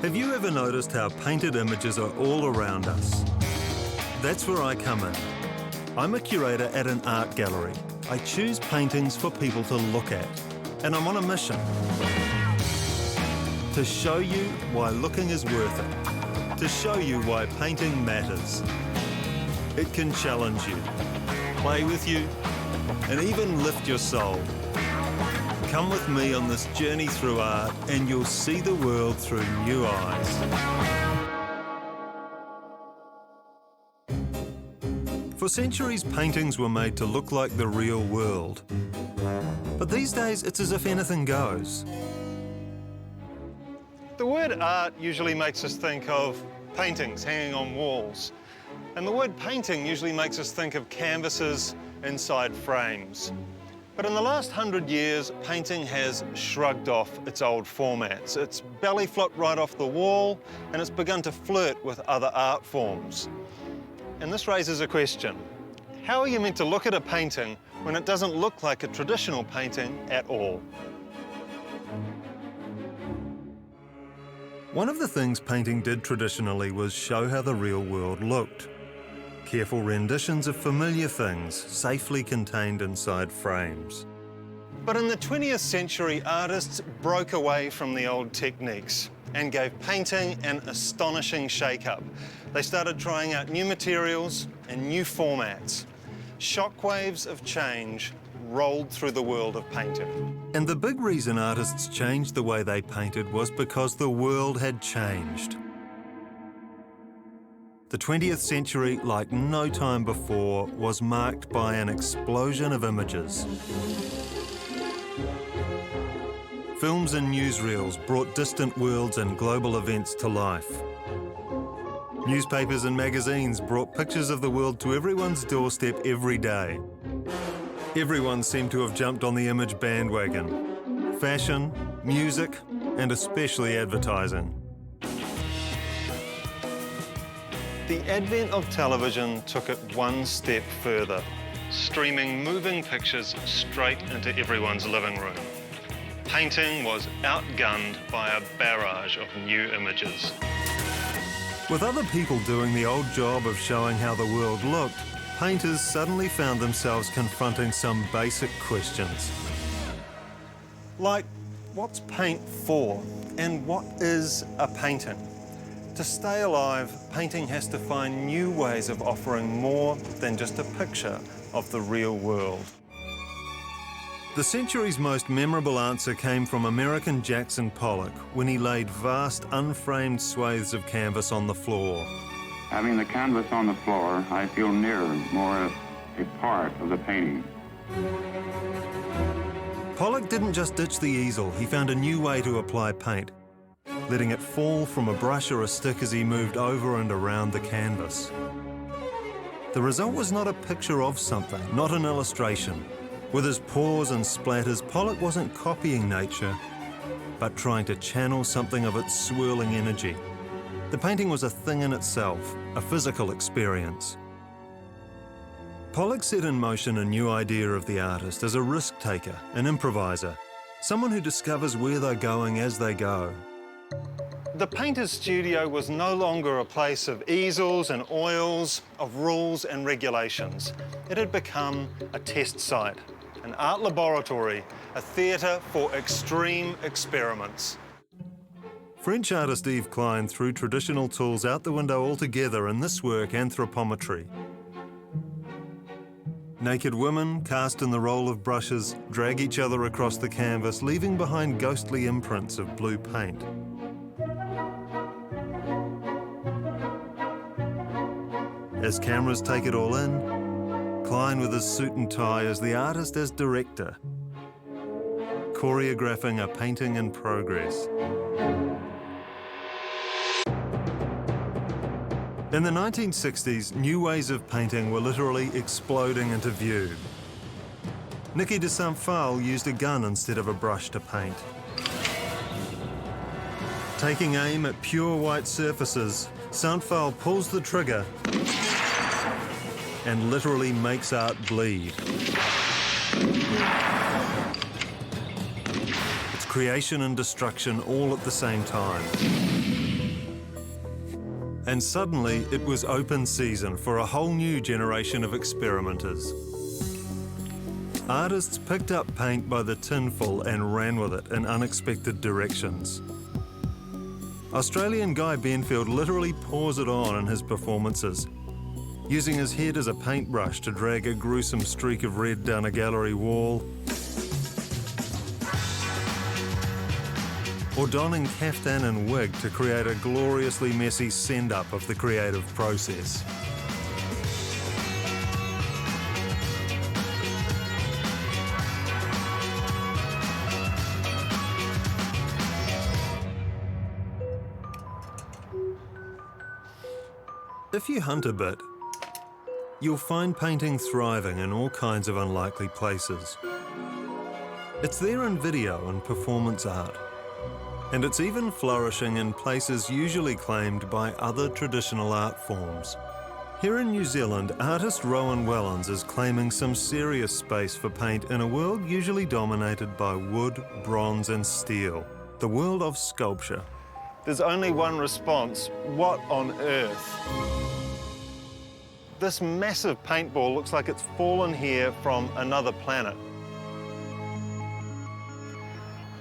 Have you ever noticed how painted images are all around us? That's where I come in. I'm a curator at an art gallery. I choose paintings for people to look at, and I'm on a mission to show you why looking is worth it, to show you why painting matters. It can challenge you, play with you, and even lift your soul. Come with me on this journey through art and you'll see the world through new eyes. For centuries, paintings were made to look like the real world. But these days, it's as if anything goes. The word art usually makes us think of paintings hanging on walls. And the word painting usually makes us think of canvases inside frames. But in the last 100 years, painting has shrugged off its old formats. It's belly flopped right off the wall, and it's begun to flirt with other art forms. And this raises a question. How are you meant to look at a painting when it doesn't look like a traditional painting at all? One of the things painting did traditionally was show how the real world looked. Careful renditions of familiar things, safely contained inside frames. But in the 20th century, artists broke away from the old techniques and gave painting an astonishing shake-up. They started trying out new materials and new formats. Shockwaves of change rolled through the world of painting. And the big reason artists changed the way they painted was because the world had changed. The 20th century, like no time before, was marked by an explosion of images. Films and newsreels brought distant worlds and global events to life. Newspapers and magazines brought pictures of the world to everyone's doorstep every day. Everyone seemed to have jumped on the image bandwagon. Fashion, music, and especially advertising. The advent of television took it one step further, streaming moving pictures straight into everyone's living room. Painting was outgunned by a barrage of new images. With other people doing the old job of showing how the world looked, painters suddenly found themselves confronting some basic questions. Like, what's paint for? And what is a painting? To stay alive, painting has to find new ways of offering more than just a picture of the real world. The century's most memorable answer came from American Jackson Pollock when he laid vast, unframed swathes of canvas on the floor. Having the canvas on the floor, I feel nearer, more a part of the painting. Pollock didn't just ditch the easel, he found a new way to apply paint, letting it fall from a brush or a stick as he moved over and around the canvas. The result was not a picture of something, not an illustration. With his pours and splatters, Pollock wasn't copying nature, but trying to channel something of its swirling energy. The painting was a thing in itself, a physical experience. Pollock set in motion a new idea of the artist as a risk taker, an improviser, someone who discovers where they're going as they go. The painter's studio was no longer a place of easels and oils, of rules and regulations. It had become a test site, an art laboratory, a theatre for extreme experiments. French artist Yves Klein threw traditional tools out the window altogether in this work, Anthropometry. Naked women, cast in the role of brushes, drag each other across the canvas, leaving behind ghostly imprints of blue paint. As cameras take it all in, Klein with his suit and tie is the artist as director, choreographing a painting in progress. In the 1960s, new ways of painting were literally exploding into view. Niki de Saint-Phalle used a gun instead of a brush to paint. Taking aim at pure white surfaces, Saint-Phalle pulls the trigger and literally makes art bleed. It's creation and destruction all at the same time. And suddenly it was open season for a whole new generation of experimenters. Artists picked up paint by the tinful and ran with it in unexpected directions. Australian Guy Benfield literally pours it on in his performances, using his head as a paintbrush to drag a gruesome streak of red down a gallery wall, or donning caftan and wig to create a gloriously messy send-up of the creative process. If you hunt a bit, you'll find painting thriving in all kinds of unlikely places. It's there in video and performance art. And it's even flourishing in places usually claimed by other traditional art forms. Here in New Zealand, artist Rowan Wellens is claiming some serious space for paint in a world usually dominated by wood, bronze and steel, the world of sculpture. There's only one response: what on earth? This massive paintball looks like it's fallen here from another planet.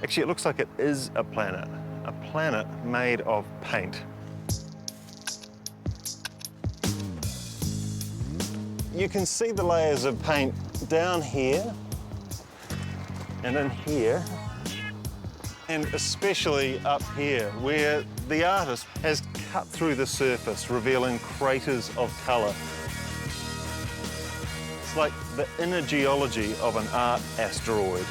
Actually, it looks like it is a planet made of paint. You can see the layers of paint down here and in here, and especially up here, where the artist has cut through the surface, revealing craters of colour. It's like the inner geology of an art asteroid.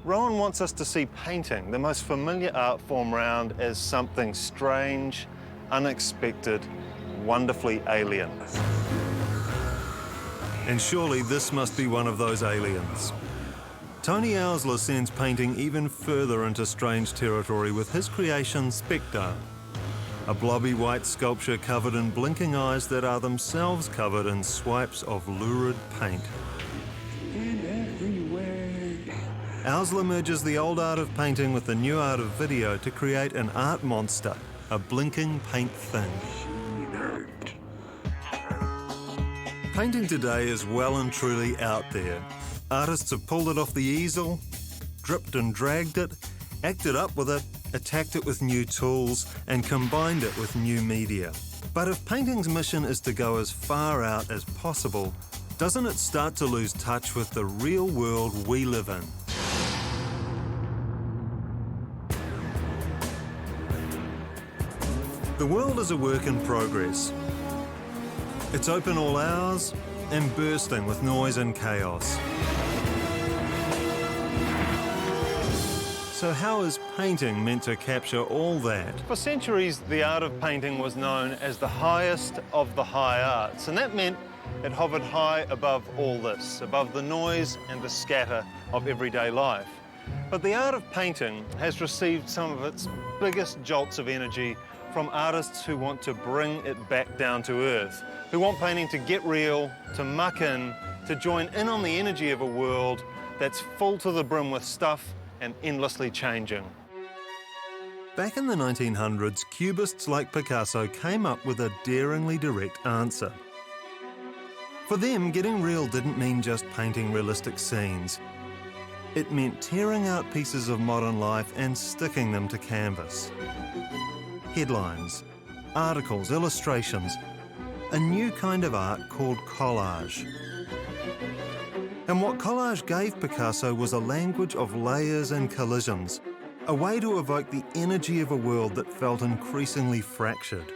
Rowan wants us to see painting, the most familiar art form round, as something strange, unexpected, wonderfully alien. And surely this must be one of those aliens. Tony Owsler sends painting even further into strange territory with his creation Spectre, a blobby white sculpture covered in blinking eyes that are themselves covered in swipes of lurid paint. Owsler merges the old art of painting with the new art of video to create an art monster, a blinking paint thing. Painting today is well and truly out there. Artists have pulled it off the easel, dripped and dragged it, acted up with it, attacked it with new tools, and combined it with new media. But if painting's mission is to go as far out as possible, doesn't it start to lose touch with the real world we live in? The world is a work in progress. It's open all hours and bursting with noise and chaos. So how is painting meant to capture all that? For centuries, the art of painting was known as the highest of the high arts, and that meant it hovered high above all this, above the noise and the scatter of everyday life. But the art of painting has received some of its biggest jolts of energy from artists who want to bring it back down to earth, who want painting to get real, to muck in, to join in on the energy of a world that's full to the brim with stuff and endlessly changing. Back in the 1900s, Cubists like Picasso came up with a daringly direct answer. For them, getting real didn't mean just painting realistic scenes. It meant tearing out pieces of modern life and sticking them to canvas. Headlines, articles, illustrations, a new kind of art called collage. And what collage gave Picasso was a language of layers and collisions, a way to evoke the energy of a world that felt increasingly fractured.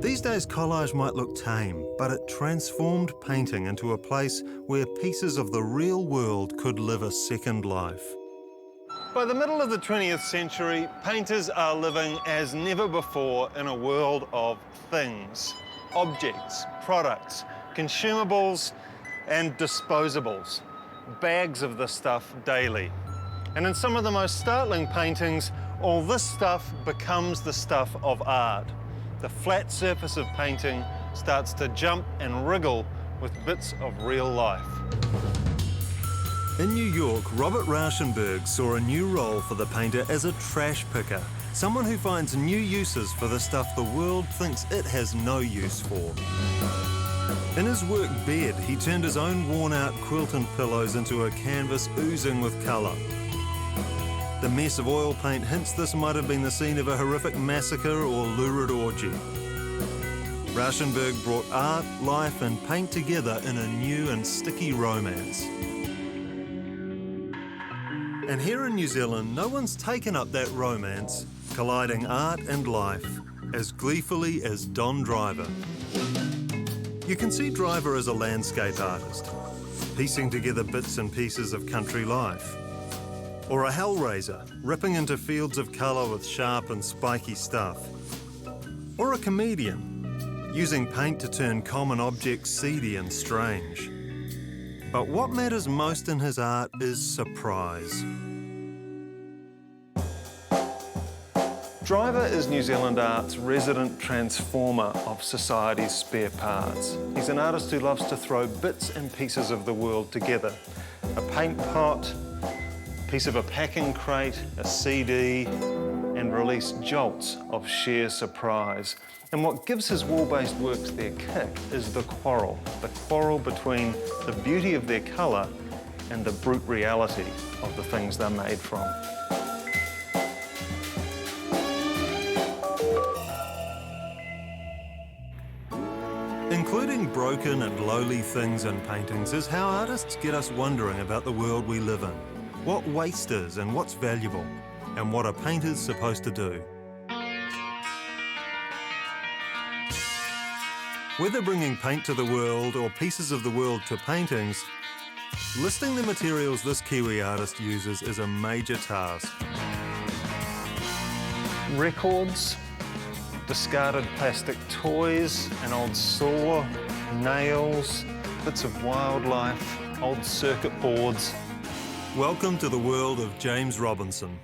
These days, collage might look tame, but it transformed painting into a place where pieces of the real world could live a second life. By the middle of the 20th century, painters are living as never before in a world of things, objects, products, consumables, and disposables. Bags of this stuff daily. And in some of the most startling paintings, all this stuff becomes the stuff of art. The flat surface of painting starts to jump and wriggle with bits of real life. In New York, Robert Rauschenberg saw a new role for the painter as a trash picker, someone who finds new uses for the stuff the world thinks it has no use for. In his work Bed, he turned his own worn-out quilt and pillows into a canvas oozing with colour. The mess of oil paint hints this might have been the scene of a horrific massacre or lurid orgy. Rauschenberg brought art, life and paint together in a new and sticky romance. And here in New Zealand, no one's taken up that romance, colliding art and life, as gleefully as Don Driver. You can see Driver as a landscape artist, piecing together bits and pieces of country life. Or a hellraiser, ripping into fields of colour with sharp and spiky stuff. Or a comedian, using paint to turn common objects seedy and strange. But what matters most in his art is surprise. Driver is New Zealand art's resident transformer of society's spare parts. He's an artist who loves to throw bits and pieces of the world together. A paint pot, a piece of a packing crate, a CD, and release jolts of sheer surprise. And what gives his wall-based works their kick is the quarrel between the beauty of their colour and the brute reality of the things they're made from. Including broken and lowly things in paintings is how artists get us wondering about the world we live in, what waste is and what's valuable, and what a painter's supposed to do. Whether bringing paint to the world or pieces of the world to paintings, listing the materials this Kiwi artist uses is a major task. Records, discarded plastic toys, an old saw, nails, bits of wildlife, old circuit boards. Welcome to the world of James Robinson.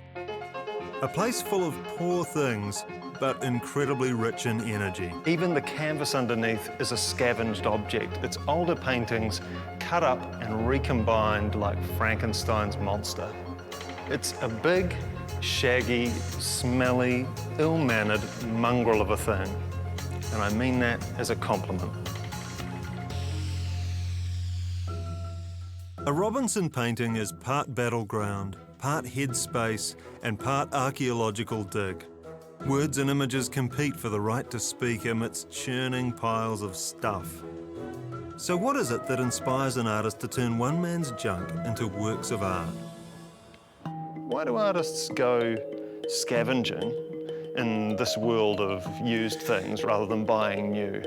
A place full of poor things, but incredibly rich in energy. Even the canvas underneath is a scavenged object. It's older paintings cut up and recombined like Frankenstein's monster. It's a big, shaggy, smelly, ill-mannered mongrel of a thing. And I mean that as a compliment. A Robinson painting is part battleground, part headspace, and part archaeological dig. Words and images compete for the right to speak amidst churning piles of stuff. So what is it that inspires an artist to turn one man's junk into works of art? Why do artists go scavenging in this world of used things rather than buying new?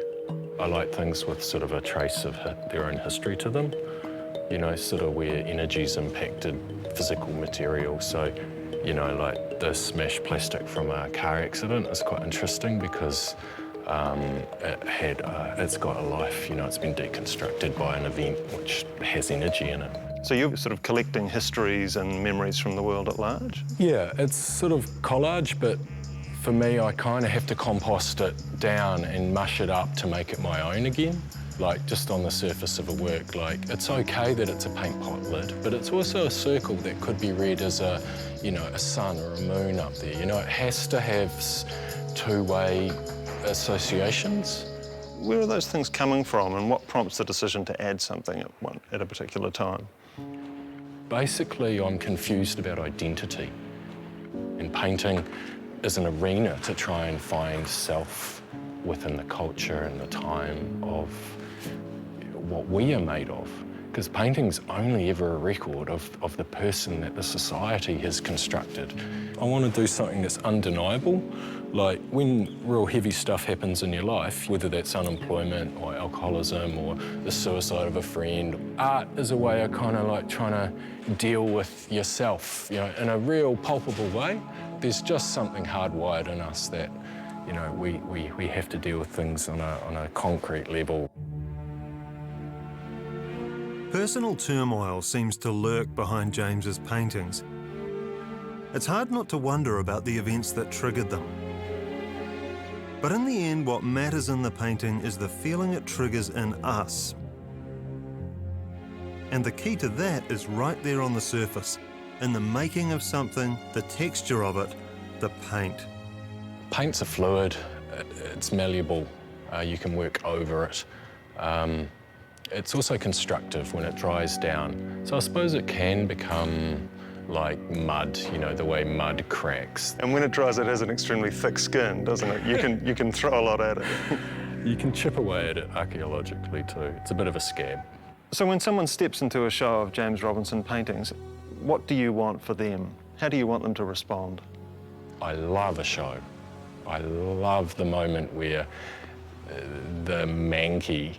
I like things with sort of a trace of their own history to them, you know, sort of where energy's impacted physical material. So, you know, like the smashed plastic from a car accident is quite interesting because it's got a life, you know, it's been deconstructed by an event which has energy in it. So you're sort of collecting histories and memories from the world at large? Yeah, it's sort of collage, but for me, I kind of have to compost it down and mush it up to make it my own again. Like, just on the surface of a work, like, it's okay that it's a paint pot lid, but it's also a circle that could be read as a, you know, a sun or a moon up there. You know, it has to have two-way associations. Where are those things coming from, and what prompts the decision to add something at a particular time? Basically, I'm confused about identity. And painting is an arena to try and find self within the culture and the time of what we are made of. Because painting's only ever a record of the person that the society has constructed. I want to do something that's undeniable. Like, when real heavy stuff happens in your life, whether that's unemployment or alcoholism or the suicide of a friend, art is a way of kind of like trying to deal with yourself, you know, in a real palpable way. There's just something hardwired in us that, you know, we have to deal with things on a concrete level. Personal turmoil seems to lurk behind James's paintings. It's hard not to wonder about the events that triggered them. But in the end, what matters in the painting is the feeling it triggers in us. And the key to that is right there on the surface, in the making of something, the texture of it, the paint. Paint's a fluid, it's malleable, you can work over it. It's also constructive when it dries down. So I suppose it can become like mud, you know, the way mud cracks. And when it dries, it has an extremely thick skin, doesn't it? You can throw a lot at it. You can chip away at it archaeologically too. It's a bit of a scab. So when someone steps into a show of James Robinson paintings, what do you want for them? How do you want them to respond? I love a show. I love the moment where the manky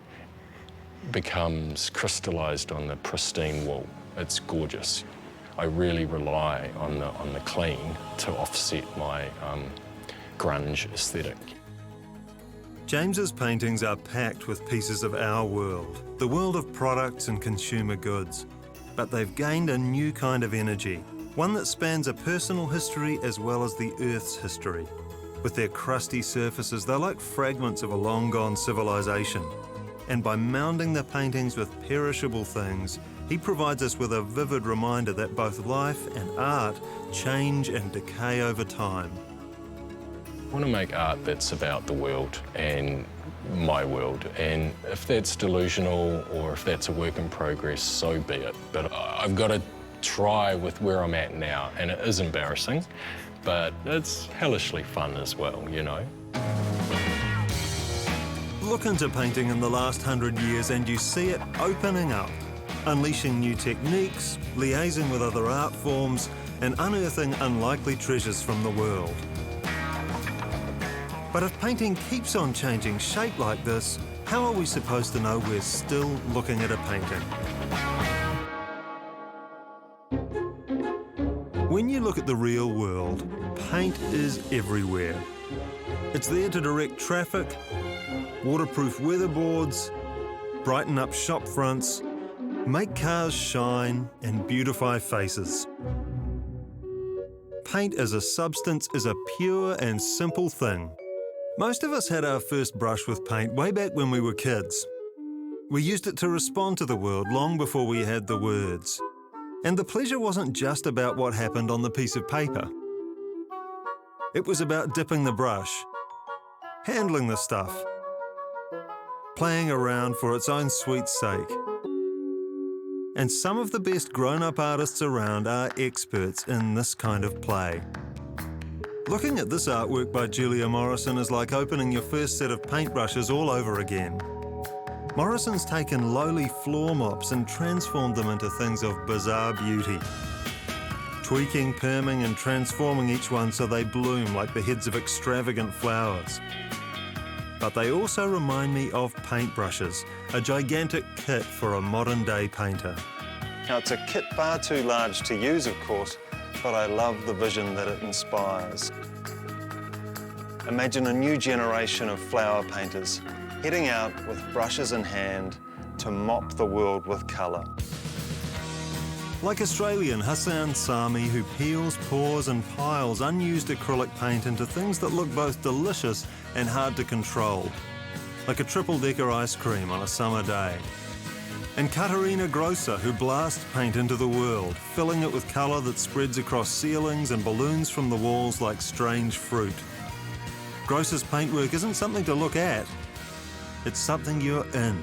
becomes crystallised on the pristine wool. It's gorgeous. I really rely on the clean to offset my grunge aesthetic. James's paintings are packed with pieces of our world, the world of products and consumer goods. But they've gained a new kind of energy, one that spans a personal history as well as the Earth's history. With their crusty surfaces, they're like fragments of a long-gone civilization. And by mounding the paintings with perishable things, he provides us with a vivid reminder that both life and art change and decay over time. I want to make art that's about the world and my world, and if that's delusional or if that's a work in progress, so be it. But I've got to try with where I'm at now, and it is embarrassing, but it's hellishly fun as well, you know. Look into painting in the last 100 years and you see it opening up, unleashing new techniques, liaising with other art forms, and unearthing unlikely treasures from the world. But if painting keeps on changing shape like this, how are we supposed to know we're still looking at a painting? When you look at the real world, paint is everywhere. It's there to direct traffic, waterproof weatherboards, brighten up shop fronts, make cars shine and beautify faces. Paint as a substance is a pure and simple thing. Most of us had our first brush with paint way back when we were kids. We used it to respond to the world long before we had the words. And the pleasure wasn't just about what happened on the piece of paper. It was about dipping the brush, handling the stuff, playing around for its own sweet sake. And some of the best grown-up artists around are experts in this kind of play. Looking at this artwork by Julia Morrison is like opening your first set of paintbrushes all over again. Morrison's taken lowly floor mops and transformed them into things of bizarre beauty. Tweaking, perming and transforming each one so they bloom like the heads of extravagant flowers. But they also remind me of paintbrushes, a gigantic kit for a modern-day painter. Now, it's a kit far too large to use, of course, but I love the vision that it inspires. Imagine a new generation of flower painters heading out with brushes in hand to mop the world with colour. Like Australian Hassan Sami, who peels, pours and piles unused acrylic paint into things that look both delicious and hard to control, like a triple-decker ice cream on a summer day. And Katarina Grosser, who blasts paint into the world, filling it with colour that spreads across ceilings and balloons from the walls like strange fruit. Grosser's paintwork isn't something to look at, it's something you're in.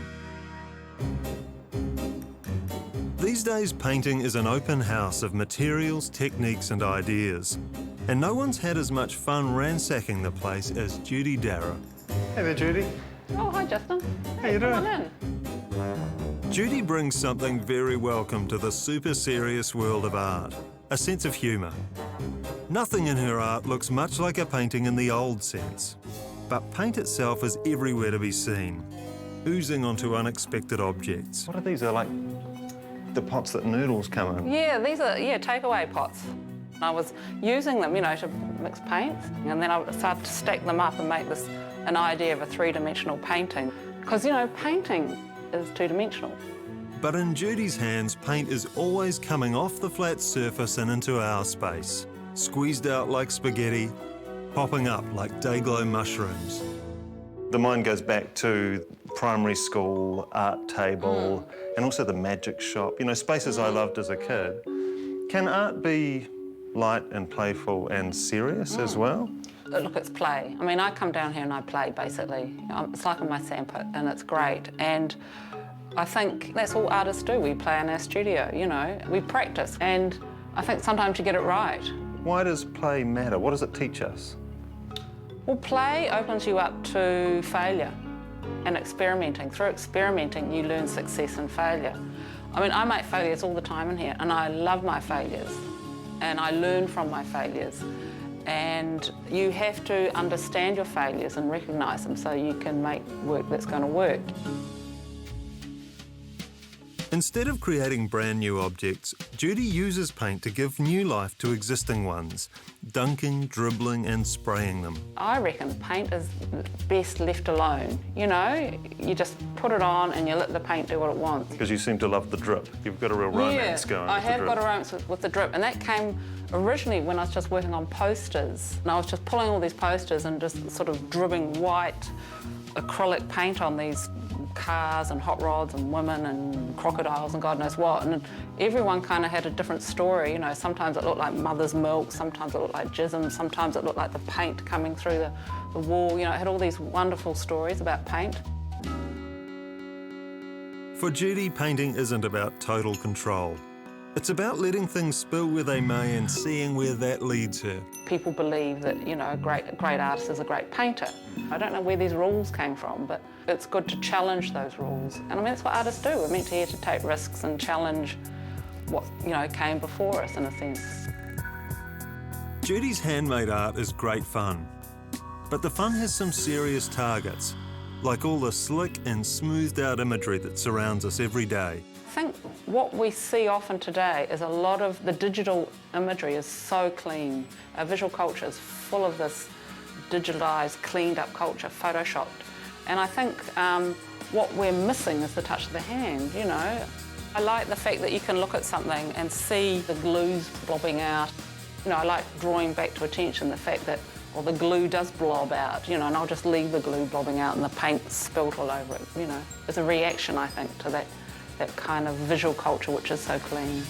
These days, painting is an open house of materials, techniques and ideas. And no one's had as much fun ransacking the place as Judy Darragh. Hey there, Judy. Oh, hi, Justin. How you doing? Come on in. Judy brings something very welcome to the super serious world of art, a sense of humour. Nothing in her art looks much like a painting in the old sense, but paint itself is everywhere to be seen, oozing onto unexpected objects. What are these? They're like the pots that noodles come in. Yeah, these are takeaway pots. I was using them, to mix paints, and then I started to stack them up and make an idea of a three-dimensional painting. Because, painting is two-dimensional. But in Judy's hands, paint is always coming off the flat surface and into our space, squeezed out like spaghetti, popping up like day-glow mushrooms. The mind goes back to primary school art table and also the magic shop, you know, spaces I loved as a kid. Can art be light and playful and serious as well? Look, it's play. I mean, I come down here and I play, basically. It's like on my sandpit, and it's great. And I think that's all artists do. We play in our studio, you know, we practice. And I think sometimes you get it right. Why does play matter? What does it teach us? Well, play opens you up to failure and experimenting. Through experimenting, you learn success and failure. I mean, I make failures all the time in here, and I love my failures, and I learn from my failures. And you have to understand your failures and recognise them so you can make work that's going to work. Instead of creating brand new objects, Judy uses paint to give new life to existing ones, dunking, dribbling and spraying them. I reckon paint is best left alone. You know, you just put it on and you let the paint do what it wants. Because you seem to love the drip. You've got a real romance going. I have got a romance with the drip, and that came originally when I was just working on posters. And I was just pulling all these posters and just sort of dribbling white acrylic paint on these cars and hot rods and women and crocodiles and God knows what. And everyone kind of had a different story. You know, sometimes it looked like mother's milk, sometimes it looked like jism, sometimes it looked like the paint coming through the wall. You know, it had all these wonderful stories about paint. For Judy, painting isn't about total control. It's about letting things spill where they may and seeing where that leads her. People believe that, you know, a great artist is a great painter. I don't know where these rules came from, but it's good to challenge those rules. And I mean, that's what artists do. We're meant to here to take risks and challenge what, you know, came before us, in a sense. Judy's handmade art is great fun, but the fun has some serious targets, like all the slick and smoothed out imagery that surrounds us every day. I think what we see often today is a lot of the digital imagery is so clean. Our visual culture is full of this digitalised, cleaned up culture, photoshopped. And I think what we're missing is the touch of the hand, you know. I like the fact that you can look at something and see the glues blobbing out. You know, I like drawing back to attention the fact that, well, the glue does blob out, you know, and I'll just leave the glue blobbing out and the paint spilt all over it, you know. It's a reaction, I think, to that kind of visual culture which is so clean.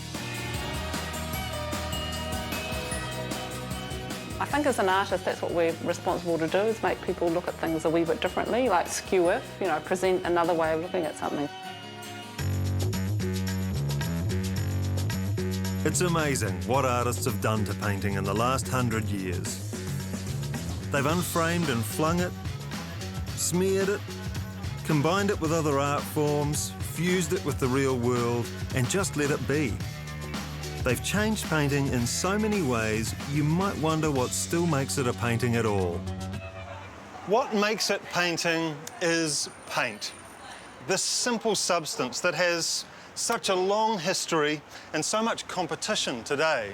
I think as an artist that's what we're responsible to do, is make people look at things a wee bit differently, like skew it, you know, present another way of looking at something. It's amazing what artists have done to painting in the last 100 years. They've unframed and flung it, smeared it, combined it with other art forms, fused it with the real world, and just let it be. They've changed painting in so many ways, you might wonder what still makes it a painting at all. What makes it painting is paint. This simple substance that has such a long history and so much competition today.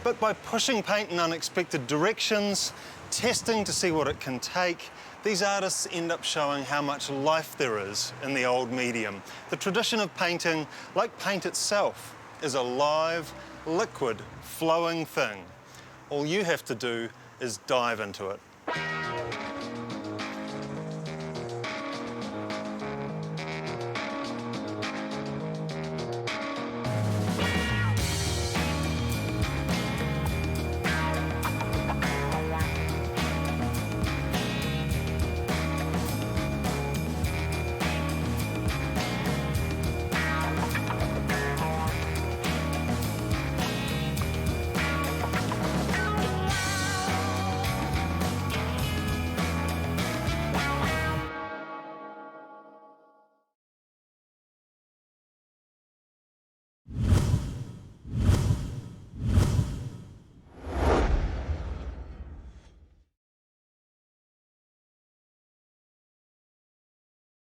But by pushing paint in unexpected directions, testing to see what it can take, these artists end up showing how much life there is in the old medium. The tradition of painting, like paint itself, is a live, liquid, flowing thing. All you have to do is dive into it.